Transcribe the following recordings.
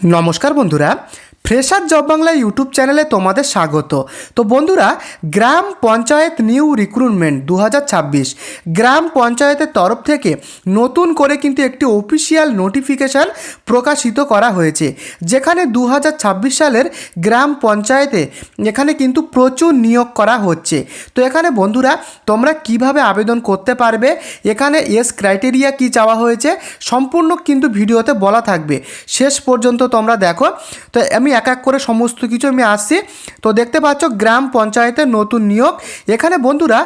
নমস্কার বন্ধুরা, fresher job Bangla YouTube চ্যানেলে তোমাদের স্বাগত। তো বন্ধুরা, গ্রাম পঞ্চায়েত নিউ রিক্রুটমেন্ট 2026 গ্রাম পঞ্চায়েতের তরফ থেকে নতুন করে কিন্তু একটি অফিসিয়াল নোটিফিকেশান প্রকাশিত করা হয়েছে, যেখানে 2026 সালের গ্রাম পঞ্চায়েতে এখানে কিন্তু প্রচুর নিয়োগ করা হচ্ছে। তো এখানে বন্ধুরা, তোমরা কিভাবে আবেদন করতে পারবে, এখানে ক্রাইটেরিয়া কি চাওয়া হয়েছে, সম্পূর্ণ কিন্তু ভিডিওতে বলা থাকবে। শেষ পর্যন্ত তোমরা দেখো। তো আমি এক এক করে সমস্ত কিছু আমি আসছি। তো দেখতে পাচ্ছ গ্রাম পঞ্চায়েতের নতুন নিয়োগ। এখানে বন্ধুরা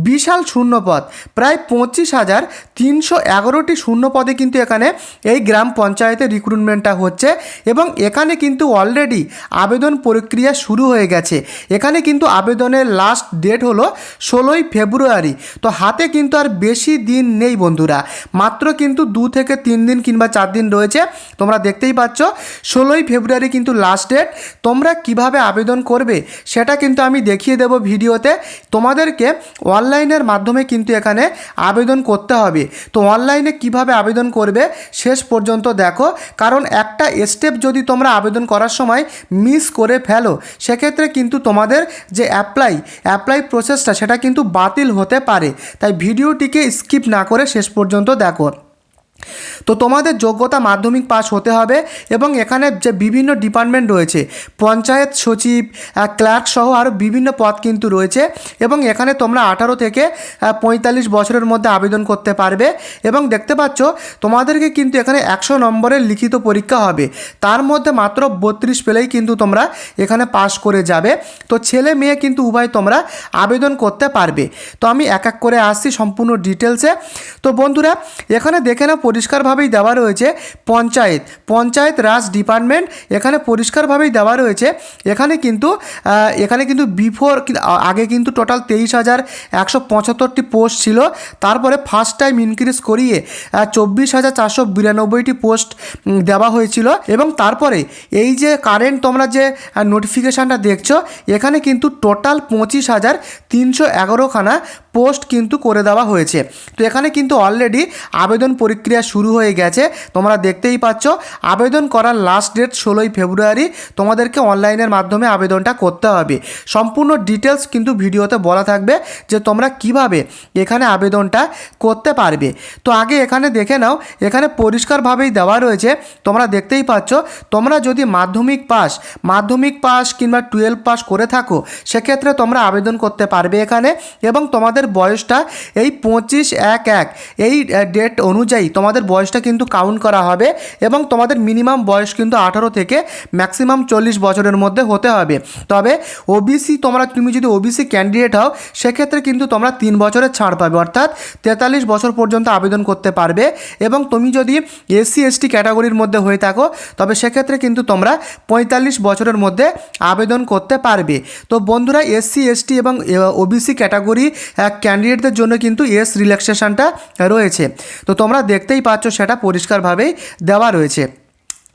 বিশাল শূন্যপদ, প্রায় 25,311টি শূন্যপদে কিন্তু এখানে এই গ্রাম পঞ্চায়েতের রিক্রুটমেন্টটা হচ্ছে, এবং এখানে কিন্তু অলরেডি আবেদন প্রক্রিয়া শুরু হয়ে গেছে। এখানে কিন্তু আবেদনের লাস্ট ডেট হলো 16ই ফেব্রুয়ারি। তো হাতে কিন্তু আর বেশি দিন নেই বন্ধুরা, মাত্র কিন্তু 2 থেকে 3 দিন কিংবা 4 দিন রয়েছে। তোমরা দেখতেই পাচ্ছ 16ই ফেব্রুয়ারি কিন্তু লাস্ট ডেট। তোমরা কিভাবে আবেদন করবে সেটা কিন্তু আমি দেখিয়ে দেব ভিডিওতে। তোমাদেরকে অনলাইনের মাধ্যমে কিন্তু এখানে আবেদন করতে হবে। তো অনলাইনে কিভাবে আবেদন করবে শেষ পর্যন্ত দেখো, কারণ একটা স্টেপ যদি তোমরা আবেদন করার সময় মিস করে ফেলো, সেক্ষেত্রে কিন্তু তোমাদের যে অ্যাপ্লাই প্রসেসটা সেটা কিন্তু বাতিল হতে পারে। তাই ভিডিওটিকে স্কিপ না করে শেষ পর্যন্ত দেখো। তো তোমাদের যোগ্যতা মাধ্যমিক পাস হতে হবে, এবং এখানে যে বিভিন্ন ডিপার্টমেন্ট রয়েছে, পঞ্চায়েত সচিব, ক্লার্ক সহ আরও বিভিন্ন পদ কিন্তু রয়েছে, এবং এখানে তোমরা 18 থেকে 45 বছরের মধ্যে আবেদন করতে পারবে। এবং দেখতে পাচ্ছ তোমাদেরকে কিন্তু এখানে 100 নম্বরের লিখিত পরীক্ষা হবে, তার মধ্যে মাত্র 32 পেলেই কিন্তু তোমরা এখানে পাস করে যাবে। তো ছেলে মেয়ে কিন্তু উভয় তোমরা আবেদন করতে পারবে। তো আমি এক এক করে আসছি সম্পূর্ণ ডিটেলসে। তো বন্ধুরা, এখানে দেখে না পরিষ্কারভাবেই দেওয়া রয়েছে পঞ্চায়েত রাজ ডিপার্টমেন্ট, এখানে পরিষ্কারভাবেই দেওয়া রয়েছে। এখানে কিন্তু আগে কিন্তু টোটাল 23,175টি পোস্ট ছিল। তারপরে ফার্স্ট টাইম ইনক্রিজ করিয়ে 24,492টি পোস্ট দেওয়া হয়েছিল, এবং তারপরে এই যে কারেন্ট তোমরা যে নোটিফিকেশানটা দেখছো, এখানে কিন্তু টোটাল 25,311খানা পোস্ট কিন্তু করে দেওয়া হয়েছে। তো এখানে কিন্তু অলরেডি আবেদন প্রক্রিয়া শুরু হয়ে গেছে। তোমরা দেখতেই পাচ্ছ আবেদন করার লাস্ট ডেট 16ই ফেব্রুয়ারি। তোমাদেরকে অনলাইনের মাধ্যমে আবেদনটা করতে হবে। সম্পূর্ণ ডিটেলস কিন্তু ভিডিওতে বলা থাকবে যে তোমরা কিভাবে এখানে আবেদনটা করতে পারবে। তো আগে এখানে দেখে নাও, এখানে পরিষ্কারভাবেই দেওয়া রয়েছে। তোমরা দেখতেই পাচ্ছ, তোমরা যদি মাধ্যমিক পাস কিংবা 12 পাস করে থাকো, সেক্ষেত্রে তোমরা আবেদন করতে পারবে এখানে। এবং তোমাদের বয়সটা এই 25/1 এই ডেট অনুযায়ী তোমাদের বয়সটা কিন্তু কাউন্ট করা হবে, এবং তোমাদের মিনিমাম বয়স কিন্তু 18 থেকে ম্যাক্সিমাম 40 বছরের মধ্যে হতে হবে। তবে তুমি যদি ওবিসি ক্যান্ডিডেট হও, সেক্ষেত্রে কিন্তু তোমরা 3 বছরের ছাড় পাবে, অর্থাৎ 43 বছর পর্যন্ত আবেদন করতে পারবে। এবং তুমি যদি SC/ST ক্যাটাগরির মধ্যে হয়ে থাকো, তবে সেক্ষেত্রে কিন্তু তোমরা 45 বছরের মধ্যে আবেদন করতে পারবে। তো বন্ধুরা, SC/ST এবং ওবিসি ক্যাটাগরি ক্যান্ডিডেটদের জন্য কিন্তু রিল্যাক্সেশনটা রয়েছে। তো তোমরা দেখতেই পাচ্ছ সেটা পরিষ্কারভাবেই দেওয়া রয়েছে।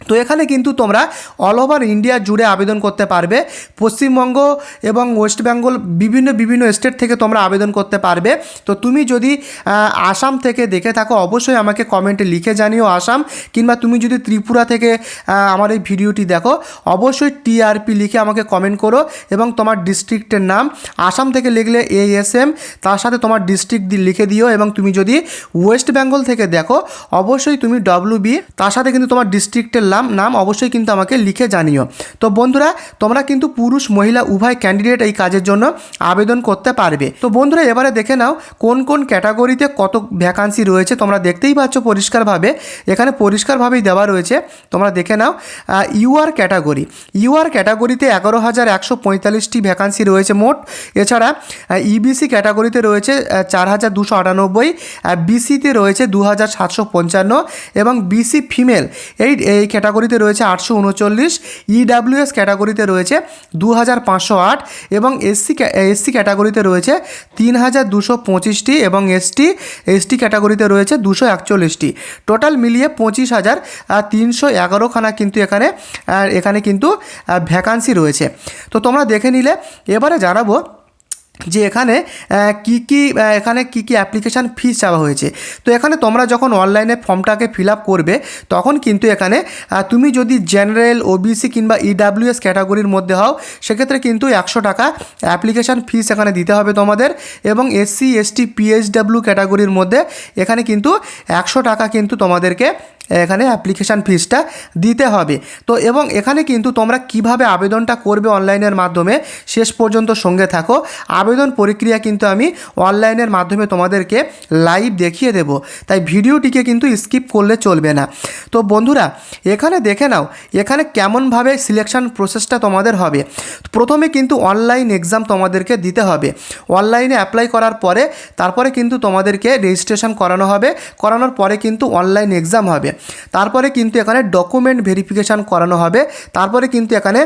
তো এখানে কিন্তু তোমরা অল ওভার ইন্ডিয়া জুড়ে আবেদন করতে পারবে। পশ্চিমবঙ্গ এবং ওয়েস্ট বেঙ্গল বিভিন্ন স্টেট থেকে তোমরা আবেদন করতে পারবে। তো তুমি যদি আসাম থেকে দেখে থাকো, অবশ্যই আমাকে কমেন্টে লিখে জানিও আসাম, কিংবা তুমি যদি ত্রিপুরা থেকে আমার এই ভিডিওটি দেখো, অবশ্যই TRP লিখে আমাকে কমেন্ট করো, এবং তোমার ডিস্ট্রিক্টের নাম আসাম থেকে লিখলে ASM, তার সাথে তোমার ডিস্ট্রিক্ট লিখে দিও। এবং তুমি যদি ওয়েস্ট বেঙ্গল থেকে দেখো, অবশ্যই তুমি WB, তার সাথে কিন্তু তোমার ডিস্ট্রিক্টের নাম অবশ্যই কিন্তু আমাকে লিখে জানিও। তো বন্ধুরা, তোমরা কিন্তু পুরুষ মহিলা উভয় ক্যান্ডিডেট এই কাজের জন্য আবেদন করতে পারবে। তো বন্ধুরা, এবারে দেখে নাও কোন কোন ক্যাটাগরিতে কত ভ্যাকান্সি রয়েছে। তোমরা দেখতেই পাচ্ছ পরিষ্কারভাবে, এখানে পরিষ্কারভাবেই দেওয়া রয়েছে। তোমরা দেখে নাও। ইউআর ক্যাটাগরিতে 11,145টি ভ্যাকান্সি রয়েছে মোট। এছাড়া EBC ক্যাটাগরিতে রয়েছে 4,298, BCতে রয়েছে 2,755, এবং BC ফিমেল এই ক্যাটাগরিতে রয়েছে 839, EWS ক্যাটাগরিতে রয়েছে 2,508, এবং SC ক্যাটাগরিতে রয়েছে 3,225টি, এবং ST ক্যাটাগরিতে রয়েছে 241টি। টোটাল মিলিয়ে 25,311খানা কিন্তু এখানে কিন্তু ভ্যাকান্সি রয়েছে। তো তোমরা দেখে নিলে। এবারে জানাবো যে এখানে এখানে কি অ্যাপ্লিকেশান ফিস চাওয়া হয়েছে। তো এখানে তোমরা যখন অনলাইনে ফর্মটাকে ফিল আপ করবে তখন কিন্তু এখানে তুমি যদি জেনারেল, ওবিসি কিংবা ইডাব্লিউএস ক্যাটাগরির মধ্যে হও সেক্ষেত্রে কিন্তু 100 টাকা অ্যাপ্লিকেশান ফিস এখানে দিতে হবে তোমাদের, এবং এসসি, এসটি, পিএইচডাব্লিউ ক্যাটাগরির মধ্যে এখানে কিন্তু 100 টাকা কিন্তু তোমাদেরকে এখানে অ্যাপ্লিকেশান ফিসটা দিতে হবে। তো এবং এখানে কিন্তু তোমরা কিভাবে আবেদনটা করবে অনলাইনের মাধ্যমে শেষ পর্যন্ত সঙ্গে থাকো। আবেদন প্রক্রিয়া কিন্তু আমি অনলাইনের মাধ্যমে তোমাদেরকে লাইভ দেখিয়ে দেব, তাই ভিডিওটিকে কিন্তু স্কিপ করলে চলবে না। তো বন্ধুরা এখানে দেখে নাও এখানে কেমনভাবে সিলেকশন প্রসেসটা তোমাদের হবে। প্রথমে কিন্তু অনলাইন এক্সাম তোমাদেরকে দিতে হবে। অনলাইনে অ্যাপ্লাই করার পরে তারপরে কিন্তু তোমাদেরকে রেজিস্ট্রেশন করানো হবে, করানোর পরে কিন্তু অনলাইন এক্সাম হবে। তারপরে কিন্তু এখানে ডকুমেন্ট ভেরিফিকেশান করানো হবে, তারপরে কিন্তু এখানে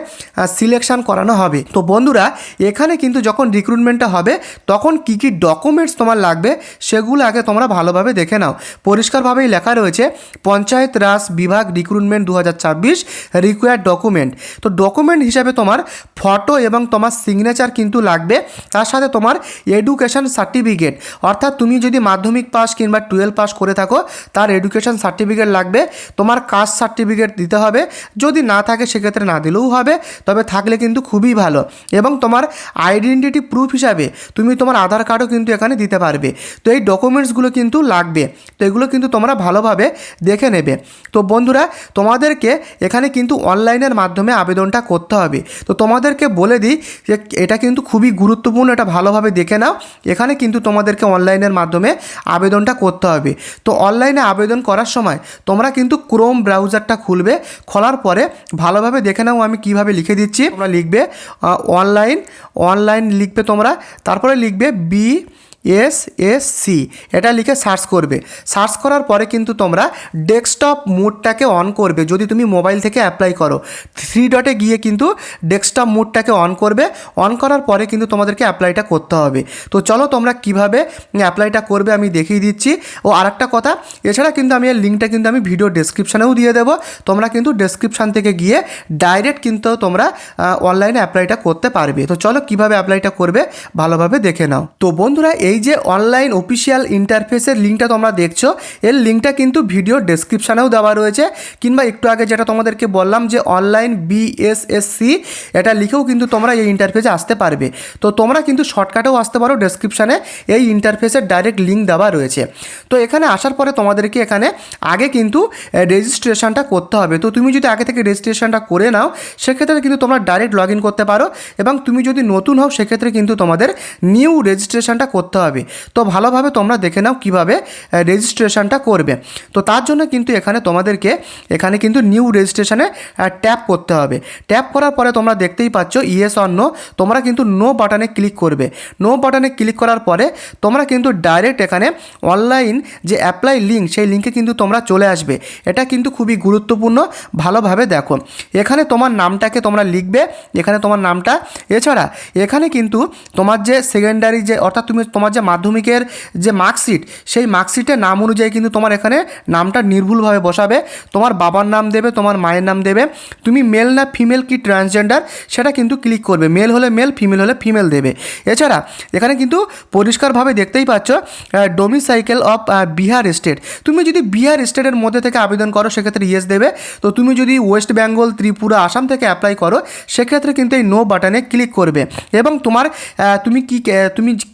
সিলেকশান করানো হবে। তো বন্ধুরা এখানে কিন্তু যখন রিক্রুটমেন্টটা হবে তখন কি কি ডকুমেন্টস তোমার লাগবে সেগুলো আগে তোমরা ভালোভাবে দেখে নাও। পরিষ্কারভাবেই লেখা রয়েছে পঞ্চায়েত রাজ বিভাগ রিক্রুটমেন্ট 2026 রিকোয়ার্ড ডকুমেন্ট। তো ডকুমেন্ট হিসাবে তোমার ফটো এবং তোমার সিগনেচার কিন্তু লাগবে, তার সাথে তোমার এডুকেশান সার্টিফিকেট, অর্থাৎ তুমি যদি মাধ্যমিক পাস কিংবা 12 পাস করে থাকো তার এডুকেশান সার্টিফিকেট লাগবে। তোমার কাস্ট সার্টিফিকেট দিতে হবে, যদি না থাকে সেক্ষেত্রে না দিলেও হবে, তবে থাকলে কিন্তু খুবই ভালো। এবং তোমার আইডেন্টিটি প্রুফ হিসাবে তুমি তোমার আধার কার্ডও কিন্তু এখানে দিতে পারবে। তো এই ডকুমেন্টসগুলো কিন্তু লাগবে, তো এগুলো কিন্তু তোমরা ভালোভাবে দেখে নেবে। তো বন্ধুরা তোমাদেরকে এখানে কিন্তু অনলাইনের মাধ্যমে আবেদনটা করতে হবে। তো তোমাদেরকে বলে দিই যে এটা কিন্তু খুবই গুরুত্বপূর্ণ, এটা ভালোভাবে দেখে নাও। এখানে কিন্তু তোমাদেরকে অনলাইনের মাধ্যমে আবেদনটা করতে হবে। তো অনলাইনে আবেদন করার সময় তোমরা কিন্তু ক্রোম ব্রাউজারটা খুলবে, খোলার পরে ভালোভাবে দেখে নাও আমি কিভাবে লিখে দিচ্ছি। তোমরা লিখবে অনলাইন লিখবে তোমরা, তারপরে লিখবে BSSC, এটা লিখে সার্চ করবে। সার্চ করার পরে কিন্তু তোমরা ডেস্কটপ মোডটাকে অন করবে। যদি তুমি মোবাইল থেকে অ্যাপ্লাই করো 3 ডটে গিয়ে কিন্তু ডেস্কটপ মোডটাকে অন করবে। অন করার পরে কিন্তু তোমাদেরকে অ্যাপ্লাইটা করতে হবে। তো চলো তোমরা কিভাবে অ্যাপ্লাইটা করবে আমি দেখিয়ে দিচ্ছি। ও আরেকটা কথা, এছাড়া কিন্তু আমি এর লিঙ্কটা কিন্তু আমি ভিডিও ডেসক্রিপশানেও দিয়ে দেবো। তোমরা কিন্তু ডেসক্রিপশান থেকে গিয়ে ডাইরেক্ট কিন্তু তোমরা অনলাইনে অ্যাপ্লাইটা করতে পারবে। তো চলো কিভাবে অ্যাপ্লাইটা করবে ভালোভাবে দেখে নাও। তো বন্ধুরা এই যে অনলাইন অফিসিয়াল ইন্টারফেসের লিঙ্কটা তোমরা দেখছো, এর লিঙ্কটা কিন্তু ভিডিও ডেসক্রিপশানেও দেওয়া রয়েছে, কিংবা একটু আগে যেটা তোমাদেরকে বললাম যে অনলাইন BSSC এটা লিখেও কিন্তু তোমরা এই ইন্টারফেসে আসতে পারবে। তো তোমরা কিন্তু শর্টকাটেও আসতে পারো, ডেসক্রিপশানে এই ইন্টারফেসের ডাইরেক্ট লিঙ্ক দেওয়া রয়েছে। তো এখানে আসার পরে তোমাদেরকে এখানে আগে কিন্তু রেজিস্ট্রেশনটা করতে হবে। তো তুমি যদি আগে থেকে রেজিস্ট্রেশনটা করে নাও সেক্ষেত্রে কিন্তু তোমরা ডাইরেক্ট লগ ইন করতে পারো, এবং তুমি যদি নতুন হও সেক্ষেত্রে কিন্তু তোমাদের নিউ রেজিস্ট্রেশনটা করতে হবে। তো ভালোভাবে তোমরা দেখে নাও কিভাবে রেজিস্ট্রেশনটা করবে। তো তার জন্য কিন্তু এখানে তোমাদেরকে এখানে কিন্তু নিউ রেজিস্ট্রেশনে ট্যাপ করতে হবে। ট্যাপ করার পরে তোমরা দেখতেই পাচ্ছ ইয়েস অর নো, তোমরা কিন্তু নো বাটনে ক্লিক করবে। নো বাটনে ক্লিক করার পরে তোমরা কিন্তু ডাইরেক্ট এখানে অনলাইন যে অ্যাপ্লাই লিঙ্ক সেই লিঙ্কে কিন্তু তোমরা চলে আসবে। এটা কিন্তু খুবই গুরুত্বপূর্ণ, ভালোভাবে দেখো। এখানে তোমার নামটাকে তোমরা লিখবে, এখানে তোমার নামটা। এছাড়া এখানে কিন্তু তোমার যে সেকেন্ডারি যে অর্থাৎ তোমার যে মাধ্যমিকের যে মার্কশিট সেই মার্কশিটের নাম অনুযায়ী কিন্তু তোমার এখানে নামটা নির্ভুলভাবে বসাবে। তোমার বাবার নাম দেবে, তোমার মায়ের নাম দেবে। তুমি মেল না ফিমেল কি ট্রান্সজেন্ডার সেটা কিন্তু ক্লিক করবে, মেল হলে মেল, ফিমেল হলে ফিমেল দেবে। এছাড়া এখানে কিন্তু পরিষ্কারভাবে দেখতেই পাচ্ছ ডোমিসাইকেল অফ বিহার স্টেট। তুমি যদি বিহার স্টেটের মধ্যে থেকে আবেদন করো সেক্ষেত্রে ইয়েস দেবে। তো তুমি যদি ওয়েস্ট বেঙ্গল, ত্রিপুরা, আসাম থেকে অ্যাপ্লাই করো সেক্ষেত্রে কিন্তু এই নো বাটনে ক্লিক করবে, এবং তোমার তুমি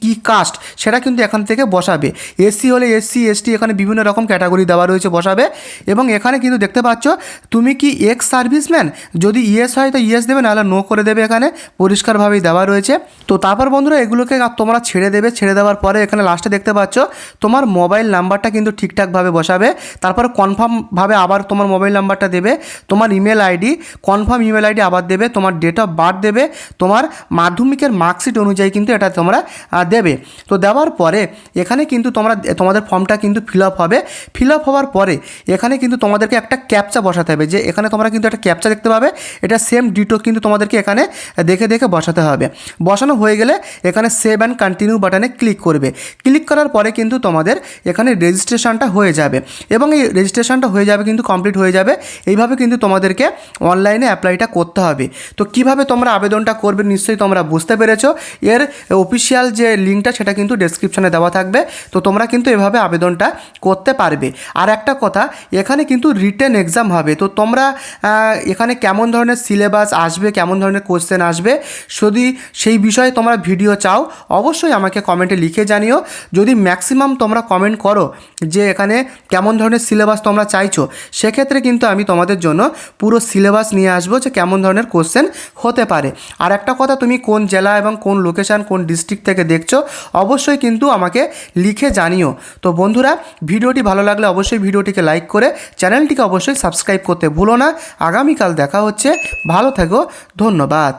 কি কাস্ট সেটা কিন্তু এখান থেকে বসাবে। এসসি হলে এসসি, এসটি, এখানে বিভিন্ন রকম ক্যাটাগরি দেওয়া রয়েছে বসাবে। এবং এখানে কিন্তু দেখতে পাচ্ছ তুমি কি এক্স সার্ভিসম্যান, যদি ইয়েস হয় তো ইয়েস দেবে, নাহলে নো করে দেবে, এখানে পরিষ্কারভাবেই দেওয়া রয়েছে। তো তারপর বন্ধুরা এগুলোকে তোমরা ছেড়ে দেবে। ছেড়ে দেওয়ার পরে এখানে লাস্টে দেখতে পাচ্ছ তোমার মোবাইল নাম্বারটা কিন্তু ঠিকঠাকভাবে বসাবে। তারপর কনফার্মভাবে আবার তোমার মোবাইল নাম্বারটা দেবে, তোমার email ID, confirm email ID আবার দেবে, তোমার ডেট অফ বার্থ দেবে, তোমার মাধ্যমিকের মার্কশিট অনুযায়ী কিন্তু এটা তোমরা দেবে। তো দেওয়ার পরে এখানে কিন্তু তোমাদের ফর্মটা কিন্তু ফিল আপ হবে। ফিল আপ হওয়ার পরে এখানে কিন্তু তোমাদেরকে একটা ক্যাপচা বসাতে হবে, যে এখানে তোমরা কিন্তু একটা ক্যাপচা দেখতে পাবে, এটা সেম ডিটো কিন্তু তোমাদেরকে এখানে দেখে দেখে বসাতে হবে। বসানো হয়ে গেলে এখানে সেভ অ্যান্ড কন্টিনিউ বাটনে ক্লিক করবে। ক্লিক করার পরে কিন্তু তোমাদের এখানে রেজিস্ট্রেশনটা হয়ে যাবে, এবং এই রেজিস্ট্রেশনটা হয়ে যাবে কিন্তু কমপ্লিট হয়ে যাবে। এইভাবে কিন্তু তোমাদেরকে অনলাইনে অ্যাপ্লাইটা করতে হবে। তো কিভাবে তোমরা আবেদনটা করবে নিশ্চয়ই তোমরা বুঝতে পেরেছো। এর অফিসিয়াল যে লিঙ্কটা সেটা কিন্তু ডেসক্রিপশনে দেওয়া থাকবে, তো তোমরা কিন্তু এভাবে আবেদনটা করতে পারবে। আর একটা কথা, এখানে কিন্তু রিটেন এক্সাম হবে। তো তোমরা এখানে কেমন ধরনের সিলেবাস আসবে, কেমন ধরনের কোশ্চেন আসবে, যদি সেই বিষয়ে তোমরা ভিডিও চাও অবশ্যই আমাকে কমেন্টে লিখে জানিও। যদি ম্যাক্সিমাম তোমরা কমেন্ট করো যে এখানে কেমন ধরনের সিলেবাস তোমরা চাইছো, সেক্ষেত্রে কিন্তু আমি তোমাদের জন্য পুরো সিলেবাস নিয়ে আসবো যে কেমন ধরনের কোশ্চেন হতে পারে। আর একটা কথা, তুমি কোন জেলা এবং কোন লোকেশান কোন ডিস্ট্রিক্ট থেকে দেখছো অবশ্যই কিন্তু আমাকে লিখে জানিও। তো বন্ধুরা, ভিডিওটি ভালো লাগলে অবশ্যই ভিডিওটিকে লাইক করে চ্যানেলটিকে অবশ্যই সাবস্ক্রাইব করতে ভুলো না। আগামীকাল দেখা হচ্ছে, ভালো থেকো, ধন্যবাদ।